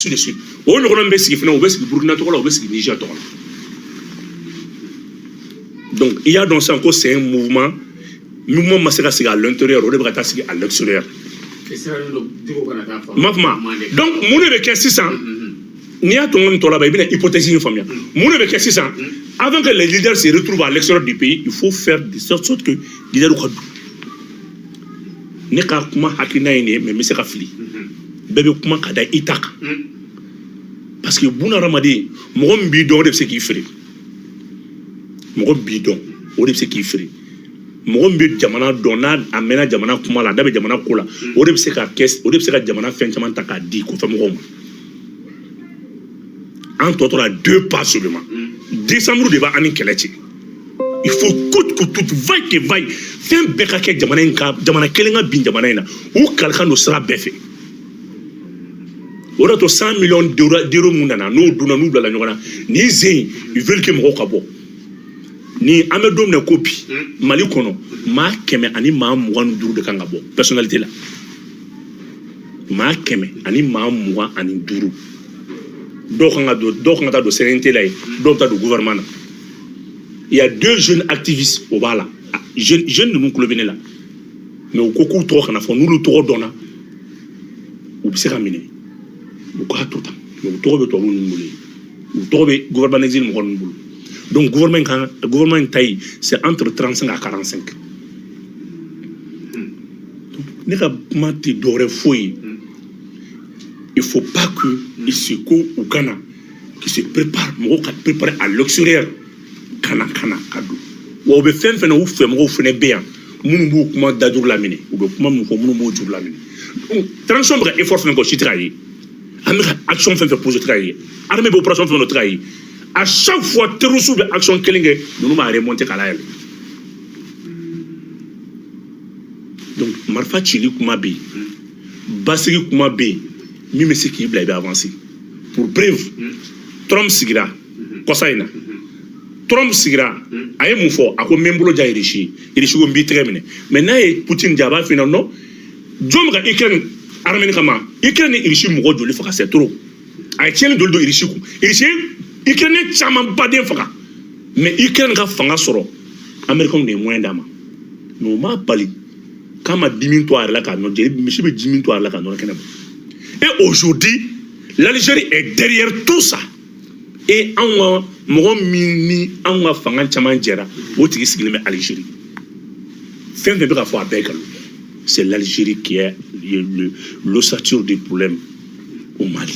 de suite. On ne peut pas Burkina Niger. Donc, il y a donc encore c'est un mouvement massacre à l'intérieur, on devrait être à l'extérieur. Donc, mon avec 600, il y a une hypothèse une famille. Mon avec 600, avant que les leaders se retrouvent à l'extérieur du pays, il faut faire de sorte que les leaders ne pas comment hakina mais c'est rafli. Bébé comment kada itak. Parce que Bouna Ramadi, mon bidon de ce qu'il fait. Mon bidon, on de ce qu'il fait. Mon bidon, Jamana Donald, Amena Jamana Kumala, Dabe Jamana Kola, on de ce qu'a Jamana Fenchaman Taka dit qu'on fait mon en total à 2 pas seulement. Décembre de Bani Kelechi. Il faut coûte que tout vaille que vaille. Fais un bécaquet Jamana Kelinga bin Jamana, ou quelqu'un ne sera béfé. On a 100 millions d'euros, nous, la ni Zé, ils veulent que moi kabo. Ni Amedom ne copie, Malikono, ma keme ani ma mouan duru de Kangabo. Personnalité là. Ma keme ani ma mouan ani duru. Donc on a de sérénité là, donc du gouvernement. Il y a 2 jeunes activistes au bas là. Jeunes de mon club là. Mais au coco trop qu'on a fait, nous le trop donna. Ou c'est ramené. Gouvernement exil donc gouvernement taille c'est entre 35 à 45. Il faut pas que Isiko ou Ghana qui se prépare à l'extérieur Kana kadou ou be fen fen ou fait mo fene bien munu bu kuma dadur lamine ou be kuma mu ko munu mo jur lamine donc transition ba effort fen ko chitrayi action fait pour travailler. Armée d'opération fait notre travail. À chaque fois, terrorisme de action kellingue, nous m'avons remonté à la. Donc, Marfa Chili Kumabi, Basiri Kumabi, même ce qui est avancé. Pour bref, Trump Sigra, Kosaina. Trump Sigra, aye moufo, à quoi même boulot d'Airishi, il est sur un bitre. Maintenant, Poutine Diaba finalement, Djomga Iken. Armée kama Ukraine irishi mugo joli faka c'est trop ay tiene doldo irishi ku irishi Ukraine chama ba den faka mais Ukraine ga fanga soro américain ne moyen dama no ma bali kama 10 000 la ka no jeri monsieur be 10 000 la ka no kenema et aujourd'hui l'Algérie est derrière tout ça et en mo mini en fanga chama jera o tigi sigile Algérie fin de bra fo avec c'est l'Algérie qui est l'ossature des problèmes au Mali.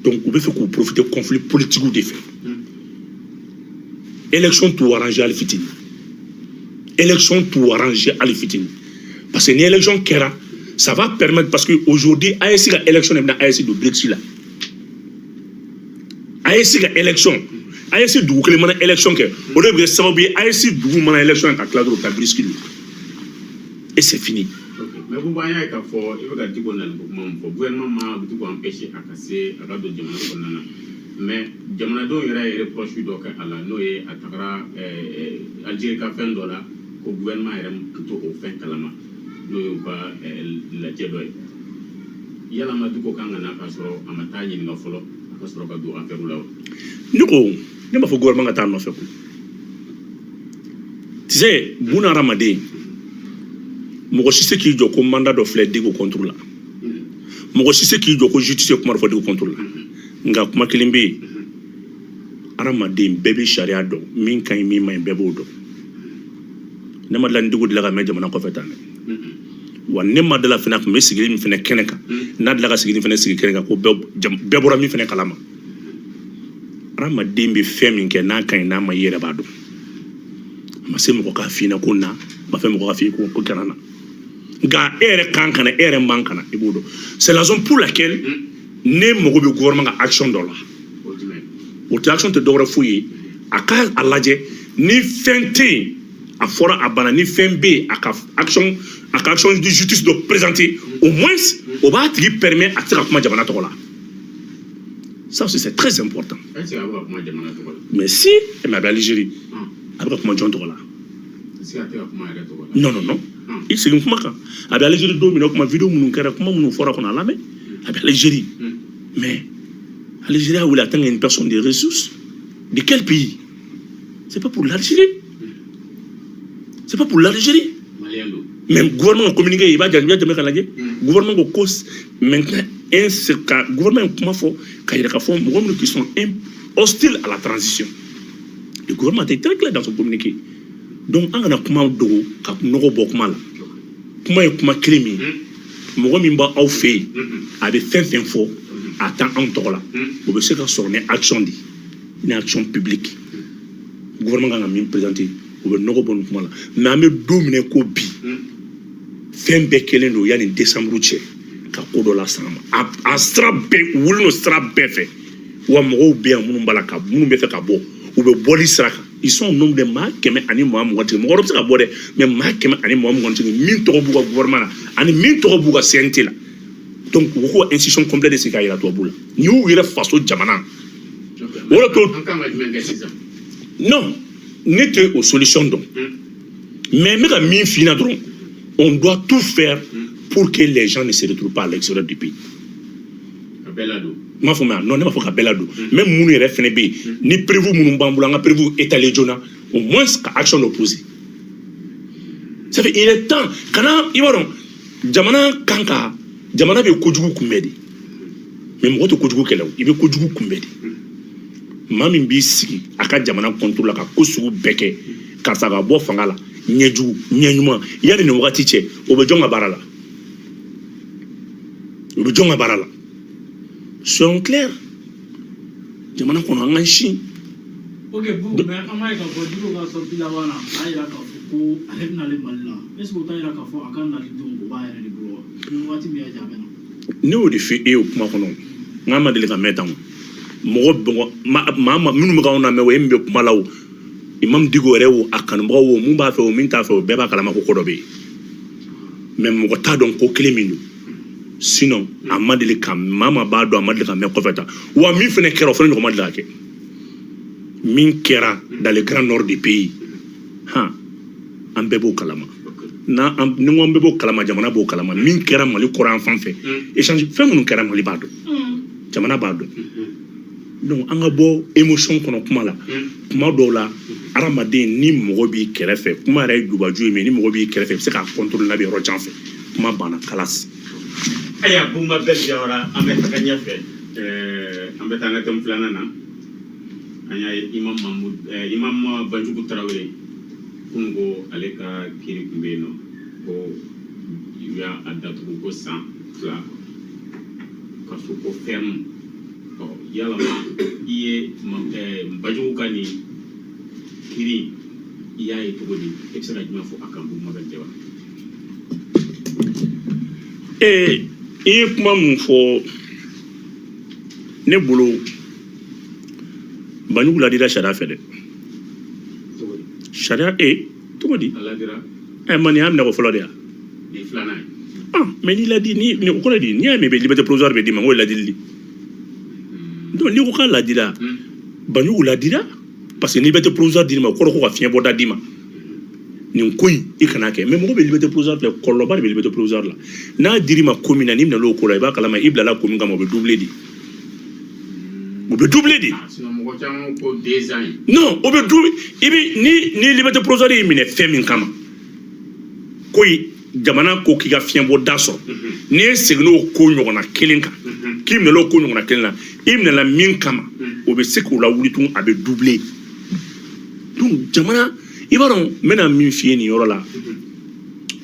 Donc, vous pouvez profiter du conflit politique ou des faits. Élection tout arrangé à l'effetine. Élection tout arrangé à l'effetine. Parce que l'élection qui est ça va permettre, parce qu'aujourd'hui, ASI a élection est ASI de Brexit là. ASI a élection. ASI du coup, les élection que au début, ça va bien ASI du coup, élection à Claude Brexit. Et c'est fini. Mais vous voyez qu'il faut le gouvernement a empêché à casser à la demande. Mais Jamanado il y a reproche à la Noé à Takara Algérie a fait $1 au gouvernement est plutôt au fin calama. Nous pas la Tchédoy. Il y a la Madouko Kangana Pasoro à Matagne in Nofolo, à Pasoro Badou à Perula. Nous, il n'y a pas de gouvernement à Tano. Tu sais, Bouna Ramadé. Moi je sais qu'il y a un mandat de flèche de contrôle. Moi je sais qu'il y a un justice de contrôle. Nga kuma kilimbe. Aramade bébé charia do min kan mi ma bébé do. Ne ma lan digo de la media mana ko fetane. Wa ne ma de la fina ko me sigiri mi fina keneka. Na de la sigiri fina sigiri keneka ko bébora mi fina kalama. Aramade be femi ke na kan na ma yere ba do. Ma se mo ka fina ko na ma fe mo ka fi ko kanana. C'est la raison pour laquelle le gouvernement a action dans la. Action te devrait fouiller. À l'adje, ni fente à fora à bana, ni fembe à action de justice de présenter. Au moins, au bas, qui permet à tirer comment Jamana Tola. Ça aussi, c'est très important. Mais si, elle m'a l'Algérie. Après, comment John Tola. Non. Il s'est dit, il y a des vidéos qui sont fora qu'on a la main. avec l'Algérie. Mais l'Algérie a voulu atteindre une personne des ressources. De quel pays? C'est pas pour l'Algérie. C'est pas pour l'Algérie. Même le gouvernement a communiqué, il va dire, le gouvernement a cause maintenant, le gouvernement qui sont hostiles à la transition. Le gouvernement était très clair dans son communiqué. Donc, on a comment dogo, quand nous avons beaucoup mal. Comment clémy, moi, je suis fait avec fin fort, attend en temps là. On veut se faire une action, une action publique. Le gouvernement a mis présenté, on veut nous bon comment là. Mais on a dominé Kobi. Fin bekelen do yani décembre tche ka kodo la sama a strap be wulno strap be fe wa mo be amunu balaka munu be fe ka bo ou be boli sraka ils sont nombre de ma keme ani mo am ngote mo rob sa bo de mais ma keme ani mo am ngote min to bu gouvernement ani min to bu ga CNT la donc wo institution complète de sika ila to bula ni ou ira faso jamana wala to non n'était aux solutions donc mais me ka min fina dron. On doit tout faire pour que les gens ne se retrouvent pas à l'extérieur du pays. Non, ne pas faire Belado. Même si nous FNB, ni prévu mon bamboula, prévu étaler Jona, au moins action opposée. Ça fait il est temps. Quand il va donc, Jamana Kanka, Jamana be Kojugu Kumedi. Même quand Kojugu Kela, il veut Kojugu Kumedi. Mami Mbisi, Aka Jamana contrôle la Kosugu Beke, Karsaga Bo Fangala. Nyeju nyanyuma yani ne wakati che obejonga barala soyons clairs jamana kono anganshi ok bon mais amay ka ko diko ga so pila wana ayira ka ko alebna le malla est-ce que tayira ka fo akana li dongo ba yere di bro ni wati mi aja bena ne o de fi e o kuma kono ngama de ka metam mo go ma minu mo ka ona me we mbe kuma lawo imam digo rewo akan bawo mu ba fe o min ta fe o be ba kala ma ko kodobe même mo ta don ko clémino sinon amadeli kam mama ba do amadeli kam me ko feta wa mi fene kero fene ko madela ke min kera dans le grand nord du pays ha ambebo kalama na ni ngom bebo kalama jamana bo kalama min kera mali coran fanfe échange fe mun kera mali bado jamana bado donc anga bo émotion kono kuma la kuma do la aramaden ni mogo bi kɛrɛfɛ kuma yɛrɛ jubaju mais ni mogo bi kɛrɛfɛ se ka contrôle na bi yɔrɔ jan fɛ kuma banna kalas aya bumba bel jawara an bɛ taga ɲɛfɛ an bɛ taa an ka thème filanan na an y'a ye imam Banjugu Tarawele kun ko ale ka kiri kun bɛ yen nɔ ko y'a datugu ko san 2 ka so ko ferme yala i ye Banjugu ka nin kiri i y'a ye cogo di e bɛ se ka jumɛn fɔ a kan bumba bel jawara i ye kuma mun fɔ ne bolo Banjugu ladira sariya fɛ dɛ sariya cogo di mani y'a minɛ ko fɔlɔ de ya mais n'i ladi ni o kɔrɔ di n'i y'a mɛn liberté provisoire bɛ d'i ma o ye ladili de donc n'i ko k'a ladira Banjugu ladira parce que liberté provisoire d'i ma o kɔrɔ ko ka fiɲɛ bɔda d'i ma nin ko in i kana kɛ mais mɔgɔ bɛ liberté provisoire filɛ kɔlɔlɔba de bɛ liberté provisoire la n'a dir'i ma ko min na n'i minɛ l'o ko la i b'a kalama i bilala ko min kama o bɛ doublé de o bɛ doublé de non o bɛ doublé i bɛ ni liberté provisoire y'i minɛ fɛn min kama ko jamana ko k'i ka fiɲɛ bɔ da sɔrɔ n'i seginna o ko ɲɔgɔnna kelen kan k'i minɛ o ko ɲɔgɔnna kelen na i minɛla min kama o bɛ se k'o lawuli tun a bɛ doublé donc jamana i b'a dɔn n bɛna min f'i ye nin yɔrɔ la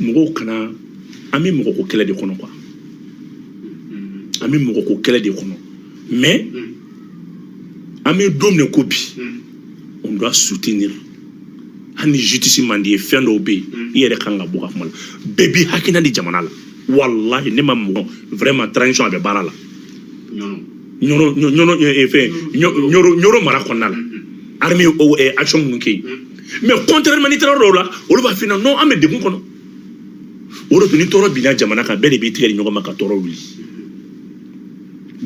mɔgɔw kana an bɛ mɔgɔ ko kɛlɛ de kɔnɔ quoi an bɛ mɔgɔ ko kɛlɛ de kɔnɔ mais an bɛ don min ko bi on doit soutenir hali ni justice man di ye fɛn dɔw bɛ yen i yɛrɛ kan ka bɔ ka kuma la bɛɛ b'i hakilina di jamana la walahi ne ma mɔgɔ vraiment transition a bɛ baara la ɲɔrɔ mara kɔnɔna la armée action minnu kɛ yen mais contrairement n'i taara yɔrɔ dɔw la olu b'a f'i ɲɛna non an bɛ degun kɔnɔ o de tun ni tɔɔrɔ binna jamana kan bɛɛ de b'i tigɛ di ɲɔgɔn ma ka tɔɔrɔ wuli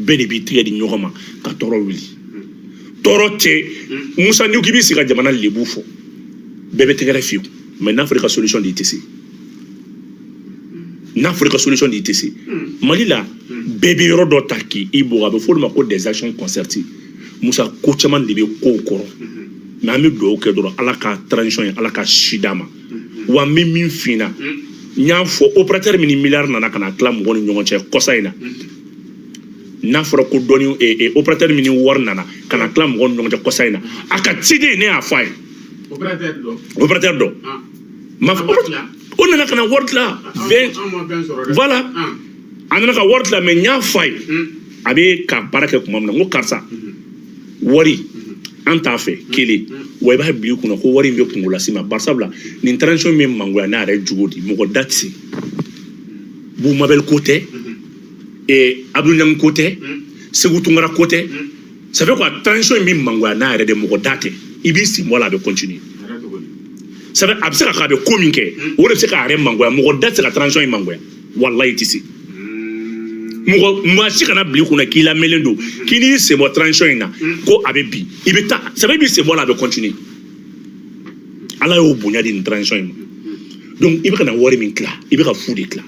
bɛɛ de b'i tigɛ di ɲɔgɔn ma ka tɔɔrɔ wuli tɔɔrɔ tɛ Musa n'i ko k'i b'i sigi ka jamana lebu fɔ bɛɛ bɛ tɛgɛrɛ fiyewu mais n'a fɔra i ka solution de i tɛ se n'a fɔra i ka solution de i tɛ se Mali la bébé yɔrɔ dɔ ta k'i bugɔ a bɛ fɔ olu ma ko des actions concertées Musa ko caman de bɛ kow kɔrɔ mais an bɛ dugawu kɛ dɔrɔn Ala ka transition ye Ala ka si d'a ma wa n bɛ min f'i ɲɛna n y'a fɔ opérateur min ni milliard nana ka na tila mɔgɔw ni ɲɔgɔn cɛ kɔsa in na n'a fɔra ko dɔɔni opérateur min ni wari nana ka na tila mɔgɔw ni ɲɔgɔn cɛ kɔsa in na a ka ciden ne y'a fɔ a ye opérateur dɔ ma fɔ o nana ka na wari tila voilà a nana ka wari tila mais n y'a fɔ a ye a bɛ ka baara kɛ tuma min na n ko karisa wari an t'a fɛ kelen wa i b'a bila i kunna ko wari in bɛ kungo lase ma bari sabula nin transition min bɛ mangoya n'a yɛrɛ jogo di mɔgɔ da tɛ se Boumabel ko tɛ Abdou Niang ko tɛ Sékou Tounkara ko tɛ ça fait quoi transition min bɛ mangoya n'a yɛrɛ de mɔgɔ da tɛ i b'i sen bɔ a la a bɛ continuer ça fait a bɛ se ka kɛ a bɛ ko min kɛ o de bɛ se k'a yɛrɛ mangoya mɔgɔ da tɛ se ka transition in mangoya walayi i tɛ se maa si kana bila i kunna k'i lamɛnlen don k'i n'i sen bɔ transition in na ko a bɛ bi i bɛ taa ça fait i b'i sen bɔ a la a bɛ continuer Ala y'o bonya di nin transition in ma donc i bɛ ka na wari min tila i bɛ ka fu de tila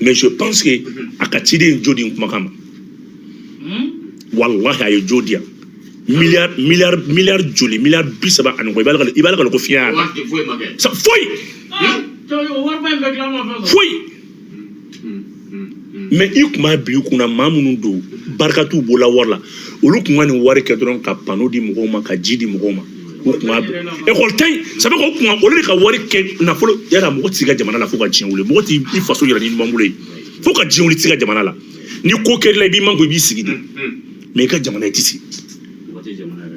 mais je pense que a ka ciden jo di n kumakan ma wallahi a ye jo di yan milliard joli milliard 30 ani kɔ i b'a la ka ko fiɲɛ y'a la foyi mais i kun b'a bila i kunna maa minnu don barika t'u bolo wari la olu kun ka nin wari kɛ dɔrɔn ka pano di mɔgɔw ma ka ji di mɔgɔw ma o kun b'a bila école ta in ça fait que olu de ka wari kɛ nafolo yala mɔgɔ tɛ se ka jamana la fo ka diɲɛ wuli mɔgɔ t'i faso yɛrɛ ni ɲuman bolo ye fo ka diɲɛ wuli tɛ se ka jamana la ni ko kɛr'i la i b'i man ko i b'i sigi de mais i ka jamana i tɛ se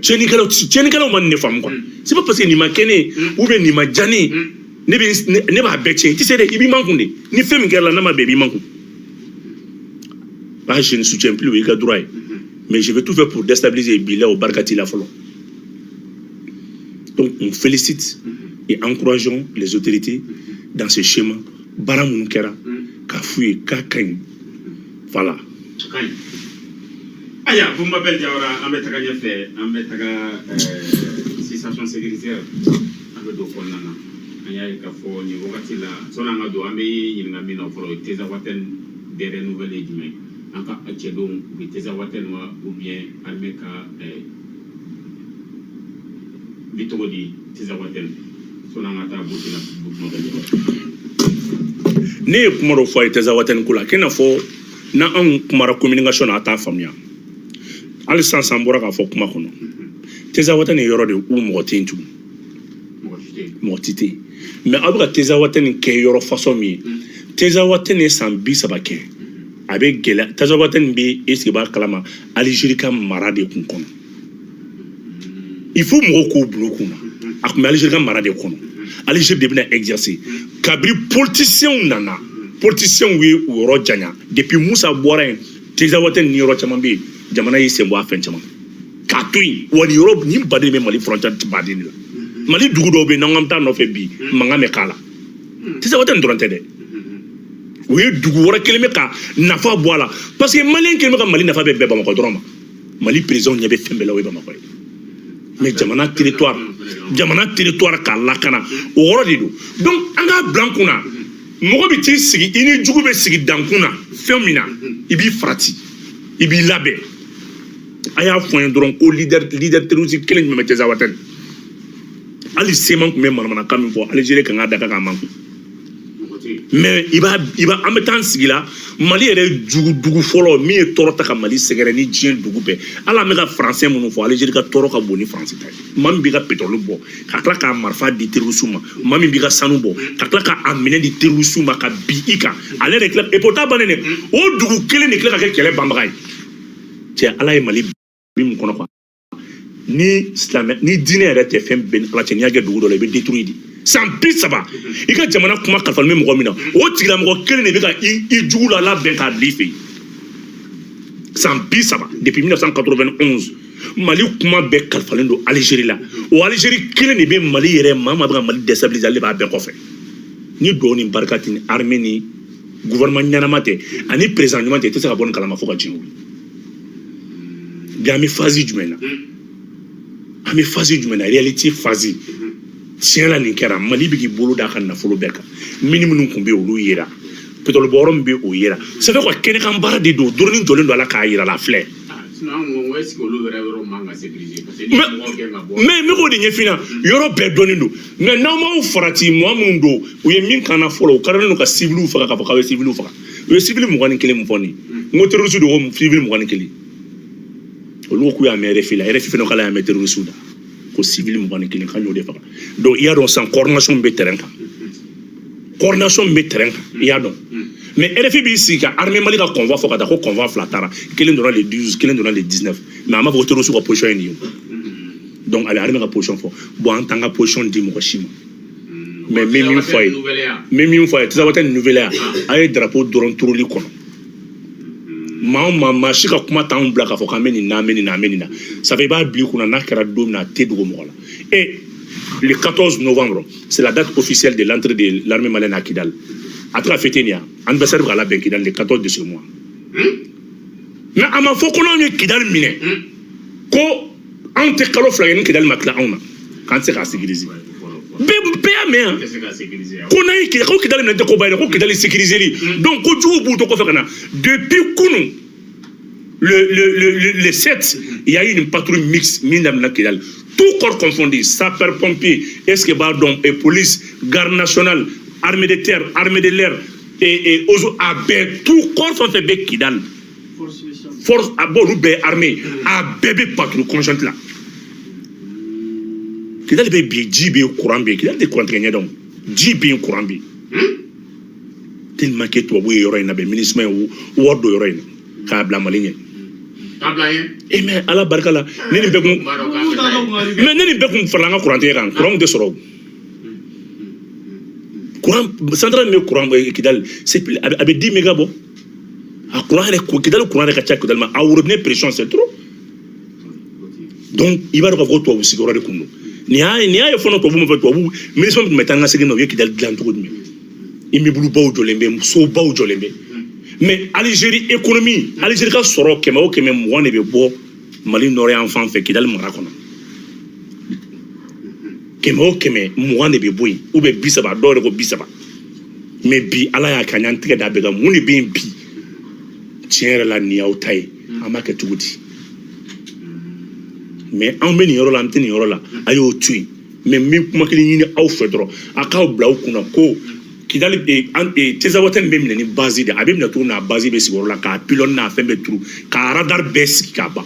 tiɲɛnikɛlaw ma nin de faamu quoi c'est pas parce que nin ma kɛ ne ye ou bien nin ma diya ne ye ne b'a bɛɛ tiɲɛ i tɛ se dɛ i b'i man kun de ni fɛn min kɛra la n'a ma bɛn i b'i man kun ah je ne soutiens plus i ka droit ye mais je vais tout faire pour déstabiliser Bila au barkati la folo. Donc on félicite et encourageons les autorités dans ce schéma bara mun kɛra ka fouiller ka kañ voilà aya Boumabel Diawara an bɛ taga ɲɛfɛ an bɛ taga situation sécuritaire an bɛ don kɔnɔna na an y'a ye k'a fɔ nin wagati la sɔnni an ka don an bɛ ɲininka min na fɔlɔ Tezawaten dernière nouvelle ye jumɛn an ka cɛdenw u bɛ Tezawaten wa ou bien armée ka bi togo di Tezawaten sɔnni an ka taa Burkina Boumabel Diawara ne ye kuma dɔ fɔ a ye Tezawaten ko la k'i n'a fɔ n'an kumara communication na a t'a faamuya hali sisan bɔra k'a fɔ kuma kɔnɔ Tezawaten ye yɔrɔ de où mɔgɔ tɛ yen tugun mɔgɔ tɛ yen mais aw bɛ ka Tezawaten kɛ yɔrɔ façon min ye Tezawaten ye san 30 kɛ a bɛ gɛlɛya Tezawaten bɛ est-ce que b'a kalama Algérie ka mara de kun kɔnɔ il faut mɔgɔw k'o bila u kun na a tun bɛ Algérie ka mara de kɔnɔ Algérie de bɛna exercer kabiri politiciens nana politiciens ye o yɔrɔ janya depuis Musa bɔra yen Tezawaten ni yɔrɔ caman bɛ yen jamana y'i sen bɔ a fɛn caman k'a to yen wa nin yɔrɔ nin baden bɛ Mali frontière baden de la Mali dugu dɔw bɛ yen n'an k'an bɛ taa nɔfɛ bi mankan bɛ k'a la Tezawaten dɔrɔn tɛ dɛ u ye dugu wɛrɛ kelen bɛ ka nafa bɔ a la parce que Malien kelen bɛ ka Mali nafa bɛ bɛn Bamakɔ dɔrɔn ma Mali président ɲɛ bɛ fɛn bɛɛ la o ye Bamakɔ ye mais jamana territoire k'a lakana o yɔrɔ de don donc an k'a bila an kunna mɔgɔ bɛ t'i sigi i ni jugu bɛ sigi dankun na fɛn min na i b'i farati i b'i labɛn a y'a fɔ n ye dɔrɔn ko leader terroriste kelen jumɛn bɛ Tezawaten hali seman tun bɛ manamanakan min fɔ Algérie kan k'a da k'a man kun mais i b'a an bɛ taa an sigi la Mali yɛrɛ dugu fɔlɔ min ye tɔɔrɔ ta ka Mali sɛgɛrɛ ni diɲɛ dugu bɛɛ hali an bɛ ka français minnu fɔ Algérie ka tɔɔrɔ ka bon ni français ta ye maa min b'i ka pétrole bɔ ka tila k'a marifa di terroriste ma maa min b'i ka sanu bɔ ka tila k'a minɛ di terroriste ma ka bin i kan ale de tila et pourtant bannen dɛ o dugu kelen de tila ka kɛ kɛlɛ banbaga ye cɛ Ala ye Mali bi mun kɔnɔ quoi ni silamɛ ni diinɛ yɛrɛ tɛ fɛn bɛɛ ni Ala cɛ n'i y'a kɛ dugu dɔ la i bɛ détruire de san 30 i ka jamana kuma kalifalen bɛ mɔgɔ min na o tigilamɔgɔ kelen de bɛ ka i jugu la labɛn k'a bila i fɛ yen san 30 depuis 1991 Mali kuma bɛɛ kalifalen don Algérie la o Algérie kelen de bɛ Mali yɛrɛ maa maa bɛ ka Mali déstabiliser ale b'a bɛɛ kɔfɛ ni dugawu ni barika tɛ ni armée ni gouvernement ɲɛnama tɛ ani président ɲuman tɛ i tɛ se ka bɔ nin kalama fo ka diɲɛ wuli bi an bɛ phase jumɛn na an bɛ phase jumɛn na réalité phase tiɲɛ la nin kɛra Mali bɛ k'i bolo d'a ka nafolo bɛɛ kan minnu tun bɛ yen olu yera pétrole borom be o yera ça fait quoi kene kan bara de do dorni jolen do la ka yira la fleur mais me ko de nyefina yoro be doni do mais na ma farati mo amundo o ye min kana folo karano ka civil fa ka fa civil fa o civil mo ngani kele mo foni mo terrorisme do civil mo ngani kele o lo ku ya mere fila no kala ya terrorisme da ko civil mo ngani kele kan yo de fa donc il y a donc sans coordination be terrain coordination be terrain il y a donc mais RFI bi ici ka armée Mali ka convoi fo ka da ko convoi flatara kelen donnant les 12 kelen donnant les 19 mais ama voter sur position ni donc avec armée ka position fo bon en tant que position di mo shima mais même une fois tu as une nouvelle ay drapeau doron turuli kono ma shika kuma tan blaka fo ka meni na ça fait pas oublier qu'on a kera do na te dugo mo la et le 14 novembre c'est la date officielle de l'entrée de l'armée malienne à Kidal. À travers Féténia, anniversaire de la Kidal le 14 de ce mois. Mais à ma fois qu'on a Kidal miné, ko ante kalo flagé Kidal makla ona quand c'est à sécuriser. Bien qu'on a Kidal miné ko bayna ko Kidal sécuriser. Donc ko tu bout ko fakana depuis Kounou le 7 il y a eu une patrouille mixte minam Kidal. Tout corps confondu, sapeurs-pompiers, escabardons et police, garde nationale, armée de terre, armée de l'air et ozo abe tout corps sont fait bec Kidal. Force à bord ou armée à bébé patrouille conjointe là. Kidal be bi jibe courant be Kidal de courant donc jibe courant be. Tellement que toi oui yoro ina be ministre ou wordo yoro ina ka bla maligne. Et mais à la barka la neni be kun mais neni be kun faranga courant kan courant de soro courant central me courant Kidal c'est plus avec 10 mégabo a courant Kidal courant ka chak Kidal ma a robinet pression c'est trop donc il va revoir toi aussi de kunu ni ay fono to bu mo to bu ministre me metanga segino Kidal glan to mi imi bulu baw jolembe so baw jolembe mais Algérie économie Algérie ka soro kema o kema mo ne be bo Mali n'aurait enfant fait Kidal marakona kema o kema mo ne be boy ou be bisaba do ko bisaba mais bi ala ya kanyan tige da be ga mo ne be bi tiere la ni autai amaka tugudi mais en meni yoro la mtini yoro la ayo tui mais mi kuma kili ni au fedro aka bla kuna ko Kidal et tezawaten be ni base de abim na tourna base be sigoro la ka pilon na fembe trou ka radar be sikaba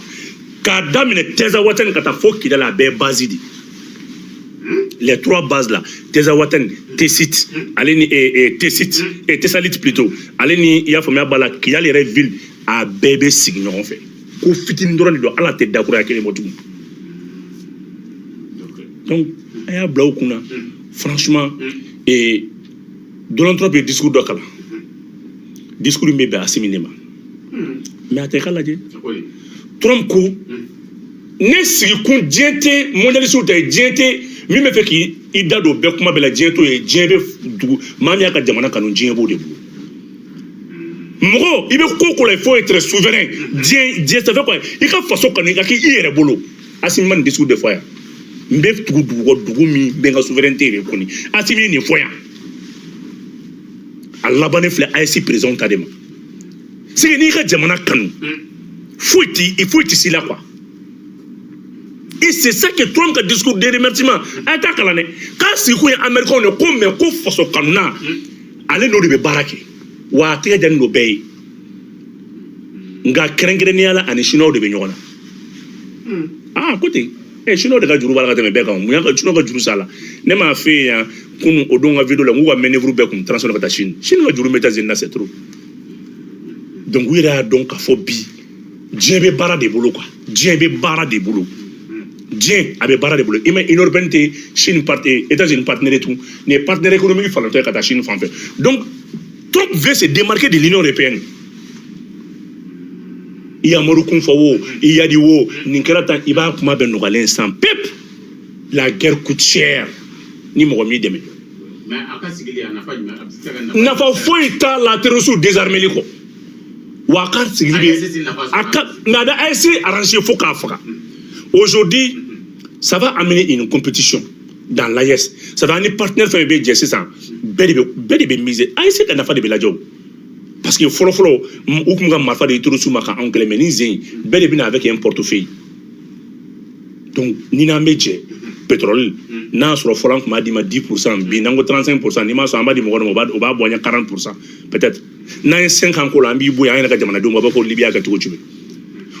ka damine tezawaten kata fo Kidal be base di les trois bases là tezawaten Tessit aleni et Tessit et Tessalit plutôt aleni ya famia bala Kidal les ville a bébé signo en fait ko fitin ndoro do ala te dakura akele motu donc aya bla kuna franchement et Donald Trump est discours d'Okala. Discours de Mbebe à Séminéma. Mais à Tekala, Trump, n'est-ce qu'on diète, mondialisme, diète, même fait qu'il date au bec, ma belle diète, et diète, mania kadjamana kanon dièbo de vous. Moro, il faut être souverain. Diète, ça fait quoi? Il faut façon qu'on ait qui est le boulot. Asimman discours de foyer. Mbef tout mi benga souveraineté reconnue. Asimman ni foyer. Allah bane fle AIC président tadema c'est ni ka jamana kanu il faut ici là quoi et c'est ça que Trump a discours de remerciement ata kala ne ka si ko américain ne ko me ko foso kanuna ale no de barake wa te jan no bay nga krengre ni ala ani chino de be nyona côté chino de ka juru bala ka te me be ka mu ya ka chino ka juru sala ne ma fait ya kunu odonga vidéo la ngwa menevru be kum transfert ka Chine wa juru meta zinna c'est trop donc oui là donc a phobie djebe bara de boulot quoi djebe bara de boulot djé abe bara de boulot et mais une urbanité Chine partie États-Unis partenaire et tout les partenaires économiques font ka Chine font fait donc Trump veut se démarquer de l'Union européenne il y a Morukun Fawo il y a Diwo Ninkerata iba kuma ben no l'instant pep la guerre coûte cher ni mo mi deme mais akasigili anafa na fa foita la terrorisme désarmé liko wa kar sigili aka na da AIC arranger foka foka aujourd'hui ça va amener une compétition dans l'AES ça va amener partenaire faire be jesse ça bedi be mise AIC na fa de belajo parce que fɔlɔ u tun ka marifa de turu suma ka anw kɛlɛ mais ni zen bɛɛ de bɛna avec un portefeuille donc ni n'an bɛ jɛ pétrole n'a sɔrɔ fɔlɔ an tun b'a d'i ma 10% bi n'an ko 35% n'i m'a sɔrɔ an b'a di mɔgɔ dɔ ma o b'a bɔ an ɲɛ 40% peut-être n'an ye 5 ans ko la an b'i bɔ yan an yɛrɛ ka jamanadenw b'a fɔ ko Libye y'a kɛ cogo jumɛn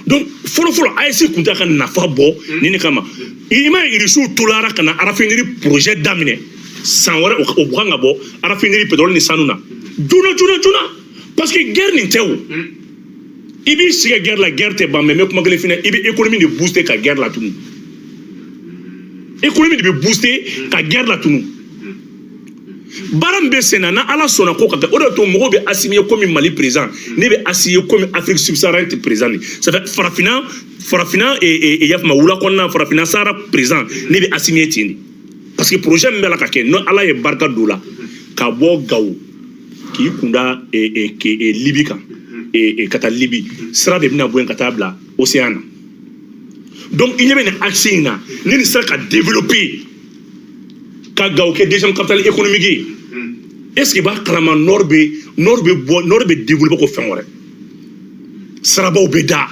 donc fɔlɔ AES tun t'a ka nafa bɔ ni ne kama i ma irisiw tolara ka na raffinerie projet daminɛ san wɛrɛ o kan ka bɔ raffinerie pétrole ni sanu na joona parce que guerre nin tɛ o i b'i sigi guerre la guerre tɛ ban mais n bɛ kuma kelen f'i ɲɛna i bɛ économie de booster ka guerre la tunu économie de bɛ booster ka guerre la tunu baara min bɛ sen na ala sɔnna ko ka kɛ o de to mɔgɔw bɛ assigner comme Mali président ne bɛ assigner comme Afrique subsaharienne président ça fait farafinna et yafama wula kɔnɔna farafinna Sahara président ne bɛ assigner ten de parce que projet min bɛ la ka kɛ no ala ye barika don la ka bɔ Gawo k'i kunda Libi kan ka taa Libi sira de bɛna bɔ yen ka taa bila océan na donc il y avait une action na ne ni sera ka développer ka Gawo kɛ deuxième capitale économique ye est-ce que b'a kalama nord bɛ développer ko fɛn wɛrɛ sarabaw bɛ da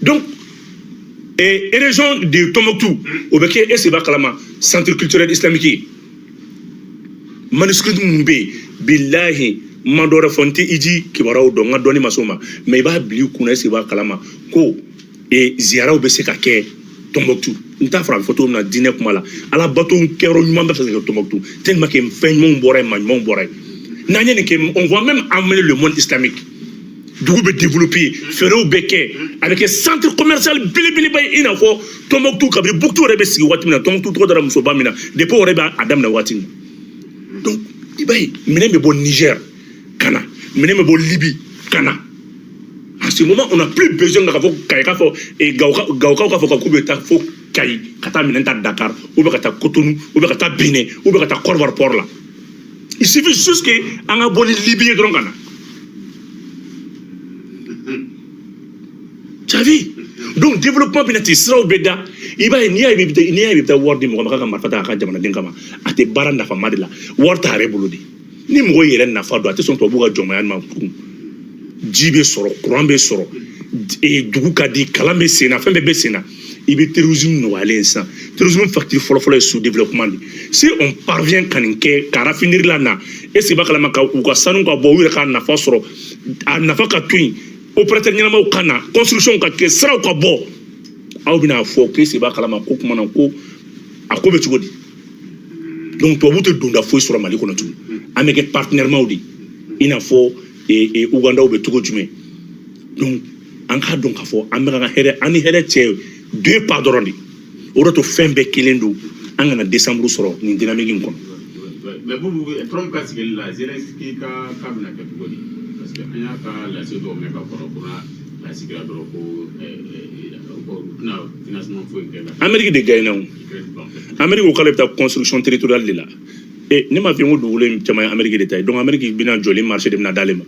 donc région de Tombouctou o bɛ kɛ est-ce que b'a kalama centre culturel islamique ye manuscrit mun bɛ yen bilahi ma dɔ wɛrɛ fɔ n tɛ iji kibaruyaw dɔn n ka dɔnni ma s'o ma mais i b'a bila i kunna est-ce que b'a kalama ko ziyaraw bɛ se ka kɛ Tombouctou n t'a fɔ a bɛ fɔ cogo min na diinɛ kuma la ala bato kɛyɔrɔ ɲuman bɛ se ka kɛ Tombouctou tellement que fɛn ɲumanw bɔra yen ma ɲumanw bɔra yen n'an ye nin kɛ on voit même amener le monde islamique dugu bɛ développer fɛɛrɛw bɛ kɛ a bɛ kɛ centre commercial belebeleba ye i n'a fɔ Tombouctou kabini Buktu yɛrɛ bɛ sigi waati min na Tombouctou tɔgɔ dara musoba min na depuis o yɛrɛ b'a daminɛ waati min donc i b'a ye minɛn bɛ bɔ Niger ka na minɛn bɛ bɔ Libye ka na à ce moment on n'a plus besoin k'a fɔ Kayi k'a fɔ Gawukaw k'a fɔ k'u bɛ taa fo Kayi ka taa minɛn ta Dakar ou bien ka taa Cotonou ou bien ka taa Benin ou bien ka taa Côte d'Ivoire port la il suffit juste que an ka bɔ ni Libye ye dɔrɔn ka na tu as vu donc développement bɛ na ten siraw bɛ da i b'a ye n'i y'a ye i bɛ taa wari di mɔgɔ ma k'a ka marifa ta a ka jamanaden kama a tɛ baara nafama de la wari t'a yɛrɛ bolo de ni mɔgɔ yɛrɛ nafa dɔn a tɛ sɔn tubabuw ka jɔnmaya ma tugun ji bɛ sɔrɔ courant bɛ sɔrɔ dugu ka di kalan bɛ sen na fɛn bɛɛ bɛ sen na i bɛ terrorisme nɔgɔyalen sisan terrorisme facture fɔlɔ-fɔlɔ ye sous-développement de si on parvient ka nin kɛ ka raffinerie la na est-ce que i b'a kalama ka u ka sanu ka bɔ u yɛrɛ ka nafa sɔrɔ a nafa ka to yen opérateur ɲɛnamaw ka na construction ka kɛ siraw ka bɔ aw bɛna fɔ qu'est-ce que i b'a kalama ko kuma na ko a ko bɛ cogo di donc tubabuw tɛ donda foyi sɔrɔ Mali kɔnɔ tugun an bɛ kɛ partenairement de i n'a fɔ Ugandaw bɛ cogo jumɛn donc an k'a dɔn k'a fɔ an bɛ ka hɛrɛ an ni hɛrɛ cɛ deux pas dɔrɔn de o de to fɛn bɛɛ kelen don an kana décembre sɔrɔ nin dynamique in kɔnɔ. mais Boubou Trump ka sigili la Zelensky ka bɛna kɛ cogo di parce que an y'a ka lase dɔw mɛn ka kɔrɔ ko n'a sigira dɔrɔn ko tɛna financement foyi kɛ la. Amérique de gagne na o Amérique ko k'ale bɛ taa construction territoriale de la ne m'a f'i ye ko dugukolo caman ye Amérique de ta ye donc Amérique bɛna jɔli marché de bɛna d'ale ma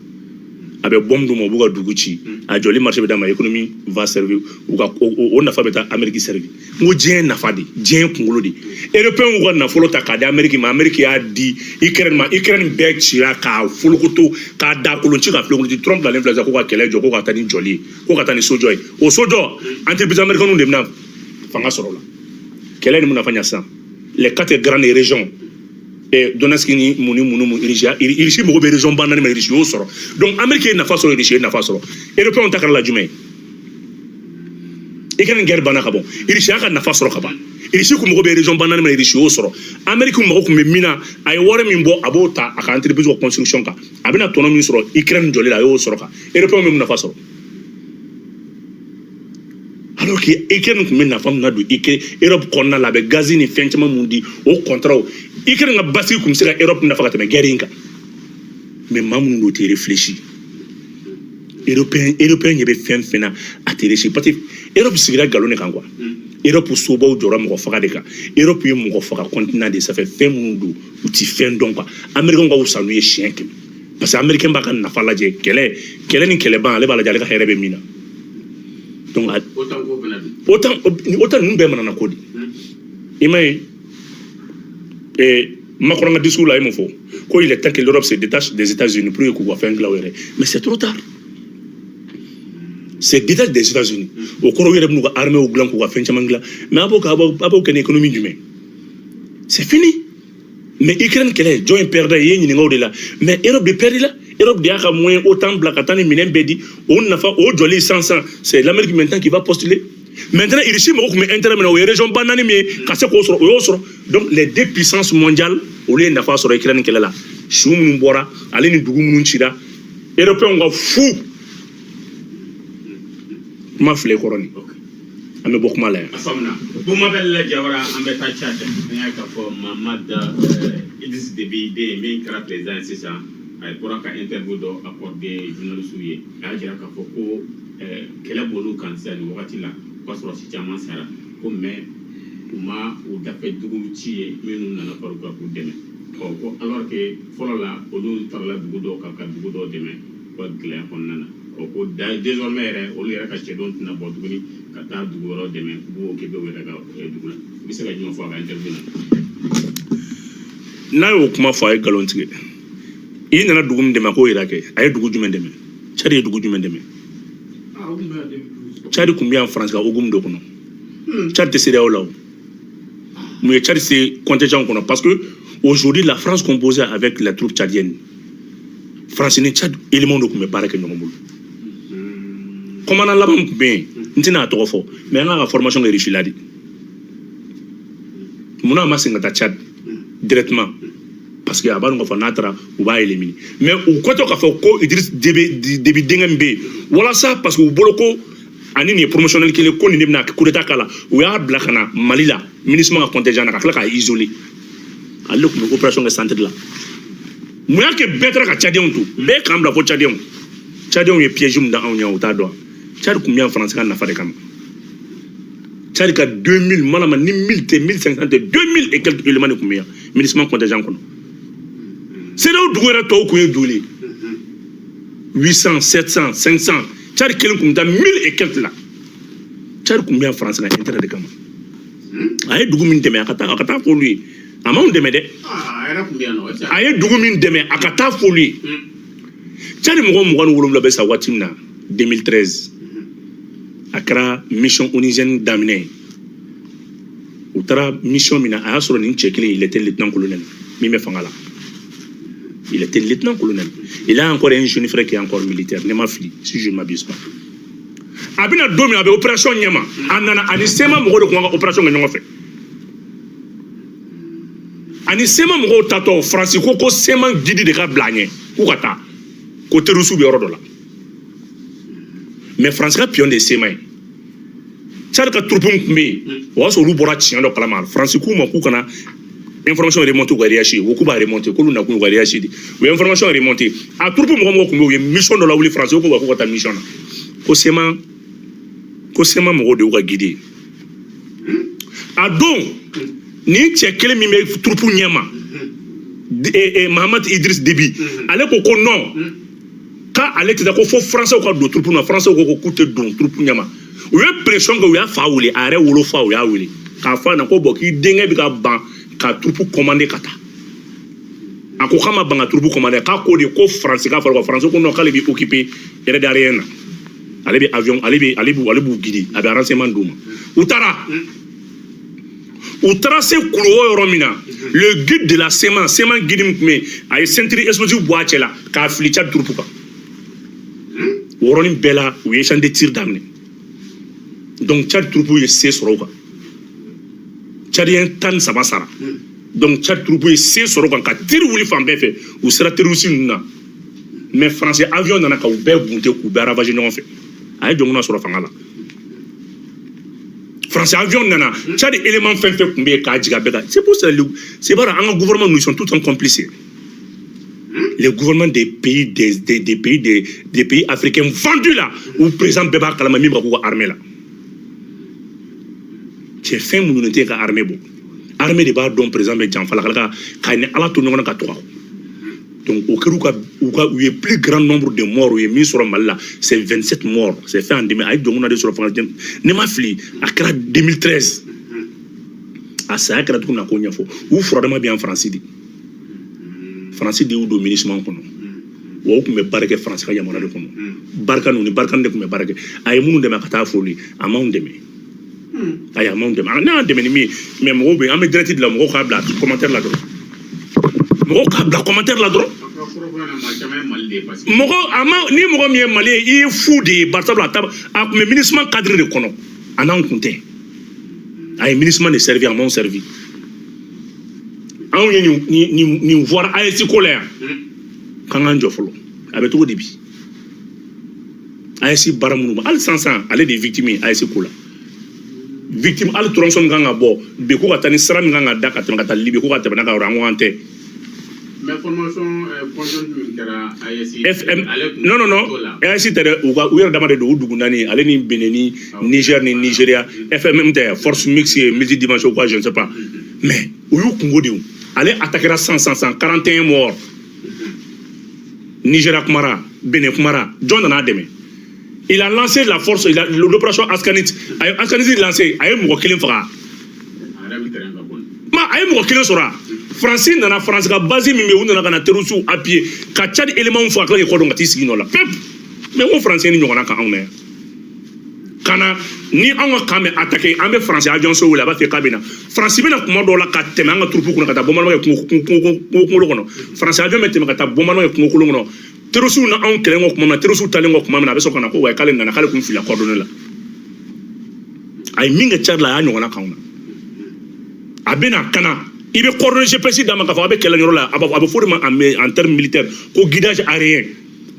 a bɛ bombe d'u ma u b'u ka dugu ci a jɔli marché bɛ d'a ma économie va servir o nafa bɛ taa Amérique servir n ko diɲɛ nafa de diɲɛ kunkolo de européen y'u ka nafolo ta k'a di Amérique ma Amérique y'a di Ukraine ma Ukraine bɛɛ cira k'a folokoto k'a da kolon ci k'a filenkolon Trump nalen filɛ sisan ko ka kɛlɛ jɔ ko ka taa ni jɔli ye ko ka taa ni sojɔ ye o sojɔ entreprise américaine de bɛna fanga sɔrɔ o la kɛlɛ ni mun nafa ɲa sisan les 4 grandes régions Donetsk ni munu irisi mɔgɔ bɛ région ban naani ma irisi y'o sɔrɔ donc Amérique ye nafa sɔrɔ irisi ye nafa sɔrɔ européen ta kɛra la jumɛn ye i ka nin guerre banna ka ban irisi y'a ka nafa sɔrɔ ka ban irisi kun mɔgɔ bɛ région ban naani ma irisi y'o sɔrɔ Amérique mɔgɔ kun bɛ min na a ye wari min bɔ a b'o ta a ka entreprise ka construction kan a bɛna tɔnɔ min sɔrɔ Ukraine jɔli la a y'o sɔrɔ kan européen bɛ mun nafa sɔrɔ alors que Ukraine kun bɛ nafa min na don Europe kɔnɔna la a bɛ gaz ni fɛn caman mun di o contrat Ukraine ka basigi kun bɛ se ka Europe nafa ka tɛmɛ guerre in kan mais maa minnu don o tɛ réfléchi européen ɲɛ bɛ fɛn fɛn na a tɛ réfléchi parce que Europe sigira nkalon de kan quoi Europe sobaw jɔra mɔgɔ faga de kan Europe ye mɔgɔ faga continent de ça fait fɛn minnu don u ti fɛn dɔn quoi américain ka wusa n'u ye siɲɛ 100 parce que américain b'a ka nafa lajɛ kɛlɛ ni kɛlɛban ale b'a lajɛ ale ka hɛrɛ bɛ min na donc autant ninnu bɛɛ manana ko di i ma ye Macron a discours là, il faut. Quand il est temps que l'Europe se détache des États-Unis pour qu'on va faire un glaué. Mais c'est trop tard. C'est détache des États-Unis. Au cours où il y a une armée au blanc qu'on va faire un chamangla. Mais après, une économie humaine. C'est fini. Mais Ukraine, quelle est? Joe perdre, il y a une là. Mais l'Europe de perdre là. L'Europe de moins autant blacatan et minen bedi. On n'a pas au joli 500. C'est l'Amérique maintenant qui va postuler. Maintenant, il réussit à intérêt aux régions bananes, mais donc les deux puissances mondiales, au lieu de faire sur l'Ukraine qu'elle est là, Choum Mbora, Aline Dougou Chira, Européens ont fou. Ma flé coroni. Ame beaucoup mal. Afamna. Vous m'appelez la Diawara, Ambeta Tchad, Nyaka Mamad Idriss Déby, mais qui représente c'est ça. Pour un interview accordé journaliste souillé. Ajira Kafoko, qu'elle a beau cancer, nous voit-il là. Parce que si tu as mansara, comme mais Uma ou d'après Dougouti, mais nous n'avons pas le cas pour demain. Alors que follow là, au lieu de parler de Goudo, Kaka Goudo demain, pas de clair qu'on a. Désormais, au lieu de cacher donc n'a pas de Kata Dougoro demain, ou au Québec ou à Dougla. Mais c'est la dernière fois à intervenir. N'a eu aucun fois à Galontier. Il n'a Dougum de Mako Irake, à Dougou du Mendeme. Chari Dougou du Mendeme. Tchad combien en France, au Goum Dokono. Tchad c'est là où. Mais Tchad c'est contingent qu'on a parce que aujourd'hui la France composée avec la troupe tchadienne. France n'est Tchad élément de comme paraît que nous avons. Comment on a la même bien, n'tient à trop fort. Mais on a la formation de riche là dit. Mon âme c'est ngata Tchad directement parce que avant on va faire natra ou va éliminer. Mais au côté qu'on fait ko Idriss Déby dengembe. Voilà ça parce que au boloko ani ni promotionnel qui le koni nebna coup d'état kala ou ya blakana malila ministre ma contingent na kala isolé allo ko opération de santé là moya ke betra ka Tchadien tout be kam la ko Tchadien ye piège mu da anya uta do Tchad combien en France kan na fa de kam Tchad ka 2000 malama ni 1000 te 1500 te 2000 et quelques éléments de combien ministre ma contingent kono c'est là où douera to ko yeduli 800 700 500 Tchad quelqu'un comme dans 1000 et quelques là. Tchad combien en France n'a intérêt de comment? Aïe Dougoumin demain akata pour lui. Amon demain de. Aïe Dougoumin demain akata pour lui. Tchad mougon wulum la besa watimna 2013. Akra mission onisienne d'amener. Outara mission mina a sur une tchekile il était lieutenant-colonel. Mime Fangala. Il était lieutenant-colonel. Il a encore un jeune frère qui est encore militaire. Ne m'a fli, si je ne m'abuse pas. Abina domi avec opération Nyama. Anana anisema moko de konga opération nga fait. Anisema moko tato Francisco ko sema gidi de ka blagné. Ku kata. Ko terusu be orodo la. Mais Francisco pion de sema. Tchad ka troupum kumbe. Wa so rubora tien do kala mal. Francisco mo ku kana information remontée au Gariachi, beaucoup va remonter, qu'on a qu'on Gariachi. Oui, information remontée. À tout le monde, on a mission de la Ouli France, on va voir ta mission. Kosema mo de ou guider. A donc, ni tchekele mi me troupe Nyama. Et Mohamed Idriss Déby. Allez qu'on non. Quand Alex da ko fo français ko do troupe na français ko coûte don troupe Nyama. Oui, pression que oui a faouli, arrêt wolo fa ou ya wuli. Ka fa na ko boki dengue bi ka ban. Ka troupe commandé kata ako kama banga troupe commandé ka ko de ko français ka fa français ko no kale bi occupé ere derrière ale bi avion ale bu guidi abi renseignement duma utara c'est kulo romina le guide de la semence guide mais ay centre explosif boîtier là ka flicha troupe ka woroni bela ou échange de tir d'amener donc Tchad troupe c'est soroka Tchadien tan sabasara. Donc Tchad troupe c'est sur le cas tir wuli fan fait ou sera terroriste na. Mais français avion na ka ubé bunte ku ba ravage non fait. Ay donc na sur fangala. Français avion na Tchad élément fait kumbe ka jiga beka. C'est pour ça c'est pas un gouvernement nous sont tous en complices. Les gouvernements des pays des pays africains vendus là où président Beba Kalamami ba ko armée là. C'est fin mon unité ka armée bo armée de ba don président be Janfala ka kayne ala to ngona ka to donc au Kérouka où il y a plus grand nombre de morts où il y a mis sur Mali c'est 27 morts c'est fait en 2000 avec donc on a des sur France ne m'a fli à 2013 à ça que tout na ko nyafo ou frodama bien en France dit France de y'u don MINUSMA kɔnɔ wa u tun bɛ baara kɛ France ka yamaruya de kɔnɔ barika ninnu ni barika de tun bɛ baara kɛ a ye minnu dɛmɛ ka taa foli a m'anw dɛmɛ ayi a m'anw dɛmɛ ne y'an dɛmɛ ni min ye mais mɔgɔw bɛ an bɛ direct dilan mɔgɔw k'a bila commentaire la dɔrɔn mɔgɔw k'a bila commentaire la dɔrɔn mɔgɔ a ma ni mɔgɔ min ye Mali ye i ye fu de ye barisabula a tun bɛ MINUSMA cadre de kɔnɔ a n'anw kun tɛ a ye MINUSMA de servi a m'anw servi anw ye nin voire AES ko la yan k'an k'an jɔ fɔlɔ a bɛ cogo di bi AES baara minnu ma hali sisan ale de ye victime ye AES ko la victime hali tronçon min kan ka bɔ bi ko ka taa ni sira min kan ka da ka tɛmɛ ka taa Libi ko ka tɛmɛ n'a ka yɔrɔ an ko an tɛ. mais formation conjointe min kɛra AES FM non AES tɛ dɛ u yɛrɛ dama de don u dugu naani ale ni Benin ni Niger ni Nigeria FMM tɛ force mixte multidimension quoi je ne sais pas mais u y'u kungo de ale attaquera 41 morts Nigeria kumara Benin kumara John nana dɛmɛ il a lancé la force l'opération Askanit Askanit lancé a ye mɔgɔ kelen faga ma a ye mɔgɔ kelen sɔrɔ France nana France ka base min bɛ u nana ka na terroriste appuyer ka Tchad élément fɔ a tila k'i kɔ dɔn ka t'i sigi nɔ la pep mais n ko France ni ɲɔgɔnna kan anw na yan kana ni an ka kan bɛ attaquer an bɛ France avion so wele a b'a fɔ k'a bɛ na France bɛna kuma dɔw la ka tɛmɛ an ka troupe kɔnɔ ka taa bombardement kɛ kungo kɔnɔ France avion bɛ tɛmɛ ka taa bombardement kɛ kungo kolon kɔnɔ terroriste na anw kɛlɛ kɔ kuma min na terroriste talen kɔ kuma min na a bɛ sɔn ka na ko wa k'ale nana k'ale kun filila coordonnées la a ye min kɛ Tchad la a y'a ɲɔgɔnna k'anw na a bɛ na kana i bɛ coordonnées GPS d'a ma k'a fɔ a bɛ kɛlɛ yɔrɔ la a bɛ fɔ de ma en terme militaire ko guidage aérien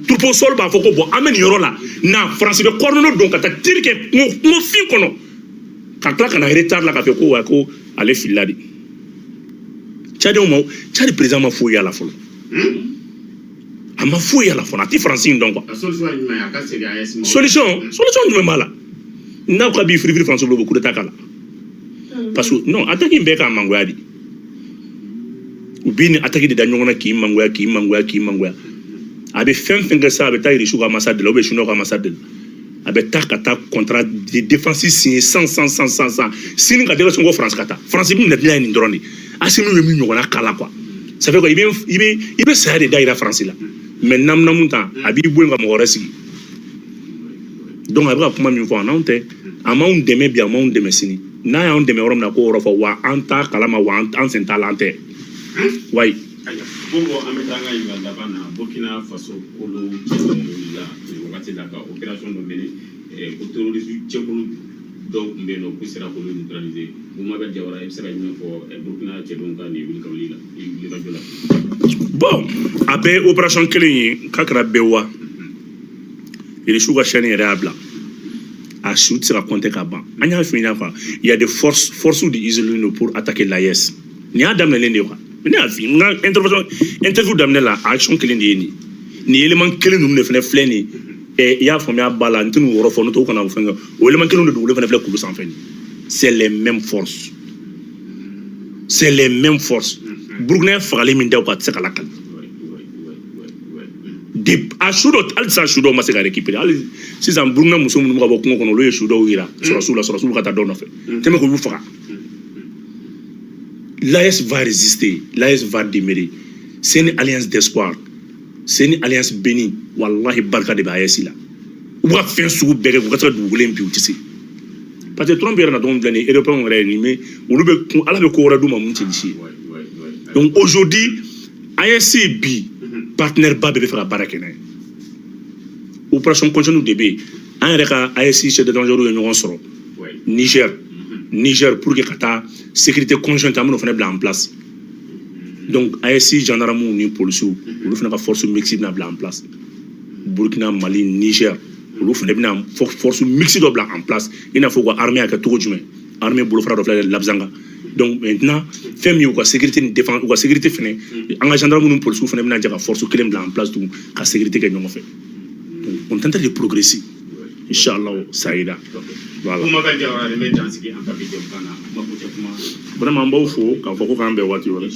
troupe au sol b'a fɔ ko bon an bɛ nin yɔrɔ la na France bɛ coordonnées don ka taa tir kɛ kungo fin kɔnɔ ka tila ka na retard la k'a fɔ ko wa ko ale filila de Tchadien ma Tchad président ma foyi y'a la fɔlɔ a ma foyi y'a la fɔlɔ a tɛ France in dɔn quoi solution jumɛn b'a la n'a ko a b'i firifiri France bolo u bɛ coup d'état k'a la parce que non attaque in bɛɛ k'a mangoya de u b'i ni attaque de da ɲɔgɔn na k'i mangoya a bɛ fɛn fɛn kɛ sa a bɛ taa Irisiw ka ambassade de la ou bien Chinois ka ambassade de la a bɛ taa ka taa contrat de défense signé sans sini ka délégation ko France ka taa France bɛ minɛ ye nin dɔrɔn de Assimi bɛ min ɲɔgɔnna k'a la quoi ça fait que i bɛ saya de da yira France la mais namu tan a b'i bɔ yen ka mɔgɔ wɛrɛ sigi donc a bɛ ka kuma min fɔ n'anw tɛ a m'anw dɛmɛ bi a m'anw dɛmɛ sini n'a y'anw dɛmɛ yɔrɔ min na k'o yɔrɔ fɔ wa an t'a kalama wa an sen t'a la an tɛ wayi. Bon, an bɛ taa an ka ɲininkali laban na Burkina Faso kolo la wagati la ka opération dɔ mɛnɛ ko terroriste cɛkulu dɔw tun bɛ yen nɔ k'u sera k'olu neutraliser Boumaga Diawara i bɛ se ka jumɛn fɔ Burkina cɛdenw ka nin wulikajɔ la. Bon a bɛ opération kelen ye k'a kɛra bɛɛ wa Irisiw ka chaîne yɛrɛ y'a bila a su tɛ se ka compter ka ban an y'a f'i ɲɛna quoi il y a des forces de isolées pour attaquer l'AES nin y'a daminɛlen de ye quoi. Ne y'a f'i n ka interview daminɛ la action kelen de ye nin élément kelen ninnu de fana filɛ nin ye i y'a faamuya ba la n tɛ n'u yɔrɔ fɔ n'o tɛ u kana fɛn kɛ o élément kelen de don olu fana filɛ kulu sanfɛ nin c'est les mêmes forces Burkina fagali min da u ka tɛ se ka lakali a su dɔ hali sisan su dɔw ma se ka récupérer hali sisan Burkina muso minnu bɛ ka bɔ kungo kɔnɔ olu ye su dɔw yira sɔrɔsiw ka taa dɔw nɔfɛ tellement k'olu faga. L'AES va résister, l'AES va demeurer. C'est une alliance d'espoir. C'est une alliance bénie. Wallahi barka de AES la. U ka fɛn sugu bɛɛ kɛ u ka se ka dugukolo in bi u tɛ se. Parce que Trump yɛrɛ na tɔgɔ min filɛ nin ye Européens yɛrɛ ye nin mais olu bɛ Ala bɛ ko wɛrɛ d'u ma mun tɛ nin si ye. Donc aujourd'hui AES bi partenaire ba bɛɛ bɛ fɛ ka baara kɛ n'a ye. Opération conjointe de bɛ yen an yɛrɛ ka AES chef d'état-major ye ɲɔgɔn sɔrɔ Niger pour que kata sécurité conjointe ameno fana bila en place donc AES gendarmes ni policiers olu fana ka force mixte na bila en place Burkina Mali Niger olu fana bina force mixte do bila en place ina fo ko armée ka togo jumɛn armée bolofara do fla labzanga donc maintenant fɛn min u ka sécurité ni défense u ka sécurité fana an ka gendarmes ni policiers fana bina jɛ ka force kelen bila en place tout ka sécurité kɛ ɲɔgɔn fɛ donc on est en train de progresser inchallah saïda. Voilà. Vraiment, bon, faut qu'on fasse un peu de